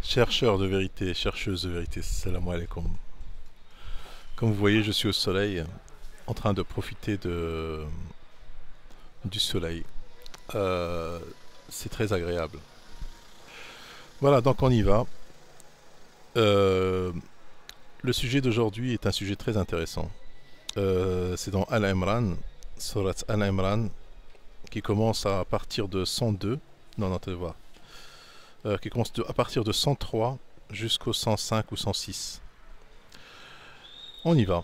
Chercheurs de vérité, chercheuses de vérité, salam alaikum. Comme vous voyez, je suis au soleil, en train de profiter du soleil. Euh, c'est très agréable. Voilà, donc on y va. Euh, le sujet d'aujourd'hui est un sujet très intéressant. C'est dans Al-Imran, Surat Al-Imran, qui commence à partir de 102. Non, non, tu vas voir. Qui commence à partir de 103 jusqu'au 105 ou 106. On y va.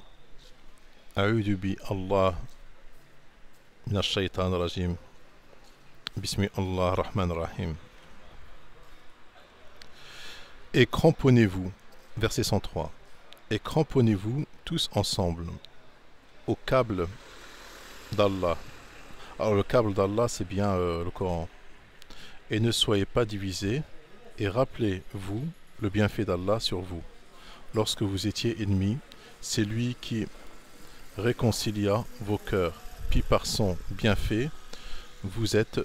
أعوذ بالله من الشيطان الرجيم بسم الله الرحمن الرحيم. Et cramponnez-vous, verset 103, et cramponnez-vous tous ensemble au câble d'Allah. Alors le câble d'Allah, c'est bien le Coran. Et ne soyez pas divisés, et rappelez-vous le bienfait d'Allah sur vous. Lorsque vous étiez ennemis, c'est lui qui réconcilia vos cœurs, puis par son bienfait, vous êtes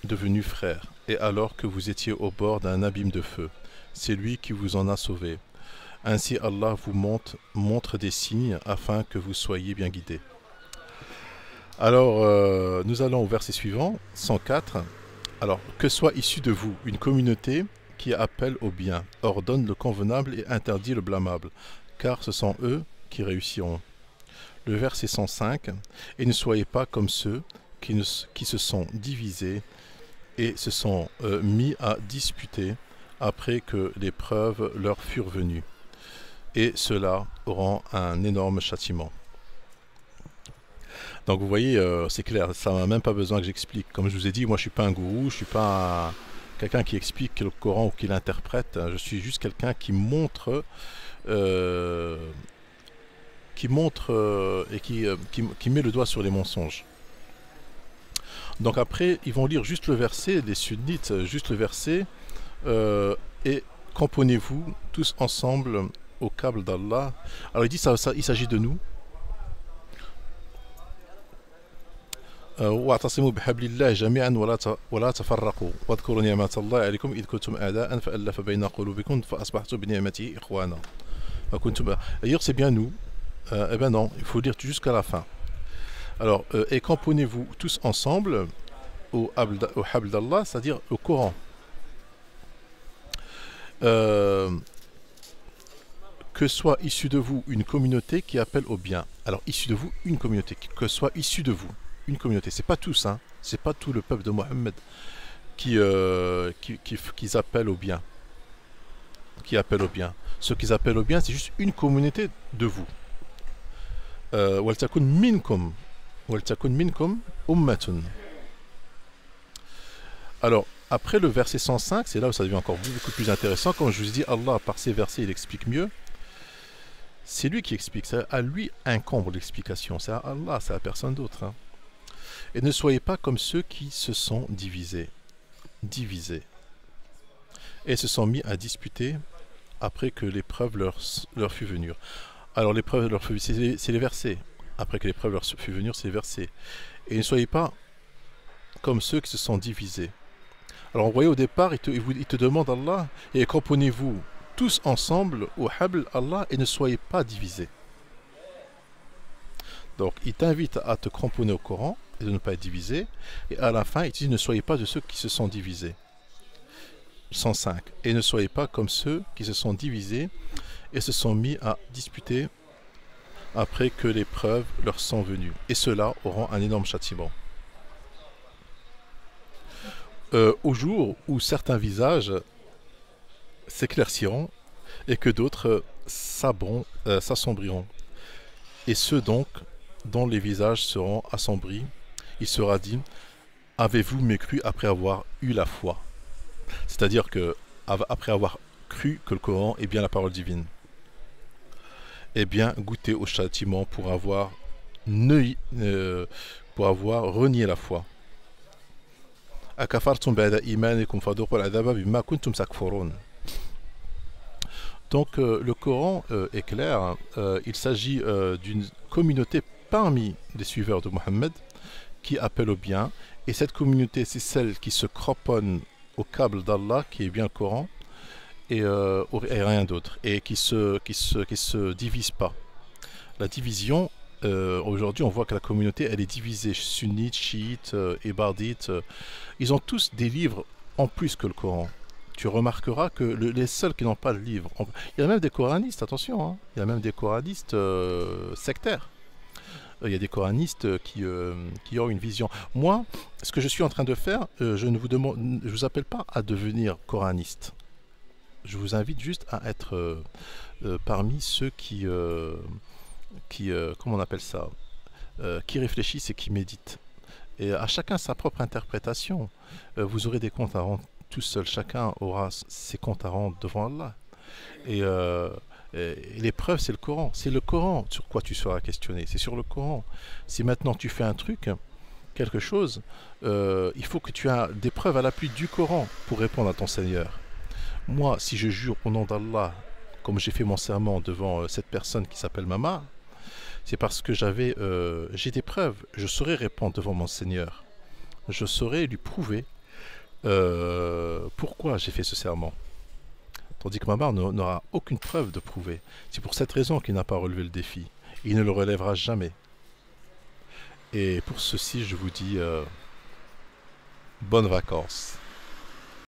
devenus frères, et alors que vous étiez au bord d'un abîme de feu, c'est lui qui vous en a sauvés. Ainsi Allah vous montre des signes afin que vous soyez bien guidés. Alors, nous allons au verset suivant, 104. Alors, que soit issue de vous une communauté qui appelle au bien, ordonne le convenable et interdit le blâmable, car ce sont eux qui réussiront. Le verset 105. Et ne soyez pas comme ceux qui se sont divisés et se sont mis à disputer après que les preuves leur furent venues. Et ceux-là auront un énorme châtiment. Donc vous voyez, c'est clair, ça n'a même pas besoin que j'explique. Comme je vous ai dit, moi je ne suis pas un gourou, je ne suis pas quelqu'un qui explique le Coran ou qui l'interprète. Je suis juste quelqu'un qui montre et qui met le doigt sur les mensonges. Donc après, ils vont lire juste le verset, les sunnites, juste le verset, et cramponnez-vous tous ensemble au câble d'Allah. Alors il dit, il s'agit de nous. واعتصموا بحبل الله جميعا ولا تفرقوا واذكروا نعمة الله عليكم إذ كنتم أعداء فألف بين قلوبكم فأصبحتم بنعمته إخوانا وكنتم. D'ailleurs c'est bien nous. Eh ben non, il faut lire jusqu'à la fin. Alors, et cramponnez-vous tous ensemble au Habl d'Allah, c'est-à-dire au Coran. Que soit issue de vous une communauté qui appelle au bien. Alors, issue de vous une communauté, que soit issue de vous une communauté. C'est pas tous, hein. C'est pas tout le peuple de Mohammed qui appellent au bien. Qui appellent au bien. Ceux qui appellent au bien, c'est juste une communauté de vous. وَلْتَكُنْ مِنْكُمْ أُمَّةٌ. Alors, après le verset 105, c'est là où ça devient encore beaucoup plus intéressant. Quand je vous dis Allah, par ces versets, il explique mieux. C'est lui qui explique. C'est à lui incombe l'explication. C'est à Allah, c'est à personne d'autre. Hein. Et ne soyez pas comme ceux qui se sont divisés. Et se sont mis à disputer après que l'épreuve leur fut venue. Alors l'épreuve leur fut venue, c'est les versets. Après que l'épreuve leur fut venue, c'est les versets. Et ne soyez pas comme ceux qui se sont divisés. Alors vous voyez au départ, il te demande Allah, et cramponnez-vous tous ensemble au Habl Allah et ne soyez pas divisés. Donc il t'invite à te cramponner au Coran et de ne pas être divisé. Et à la fin, il te dit ne soyez pas de ceux qui se sont divisés. 105. Et ne soyez pas comme ceux qui se sont divisés et se sont mis à disputer après que les preuves leur sont venues. Et ceux-là auront un énorme châtiment. Au jour où certains visages s'éclairciront et que d'autres s'assombriront. Et ceux donc dont les visages seront assombris, il sera dit, avez-vous mécru après avoir eu la foi? C'est-à-dire que après avoir cru que le Coran est bien la parole divine. Eh bien, goûtez au châtiment pour avoir renié la foi. Donc le Coran est clair, il s'agit d'une communauté parmi les suiveurs de Mohammed qui appelle au bien, et cette communauté c'est celle qui se cramponne au câble d'Allah qui est bien le Coran, et rien d'autre, et qui se divise pas. La division, aujourd'hui, on voit que la communauté, elle est divisée, sunnites, chiites, ébardites. Ils ont tous des livres en plus que le Coran. Tu remarqueras que les seuls qui n'ont pas le livre, il y a même des coranistes, attention, hein, il y a même des coranistes sectaires. Il y a des coranistes qui ont une vision. Moi, ce que je suis en train de faire, je vous appelle pas à devenir coraniste. Je vous invite juste à être parmi ceux comment on appelle ça, qui réfléchissent et qui méditent. Et à chacun sa propre interprétation. Vous aurez des comptes à rendre tout seul. Chacun aura ses comptes à rendre devant Allah. Et, l'épreuve, c'est le Coran. C'est le Coran sur quoi tu seras questionné. C'est sur le Coran. Si maintenant tu fais un truc, quelque chose, il faut que tu aies des preuves à l'appui du Coran pour répondre à ton Seigneur. Moi, si je jure au nom d'Allah, comme j'ai fait mon serment devant cette personne qui s'appelle Mama, c'est parce que j'ai des preuves. Je saurais répondre devant mon Seigneur. Je saurais lui prouver pourquoi j'ai fait ce serment. Tandis que Mama n'aura aucune preuve de prouver. C'est pour cette raison qu'il n'a pas relevé le défi. Il ne le relèvera jamais. Et pour ceci, je vous dis bonnes vacances.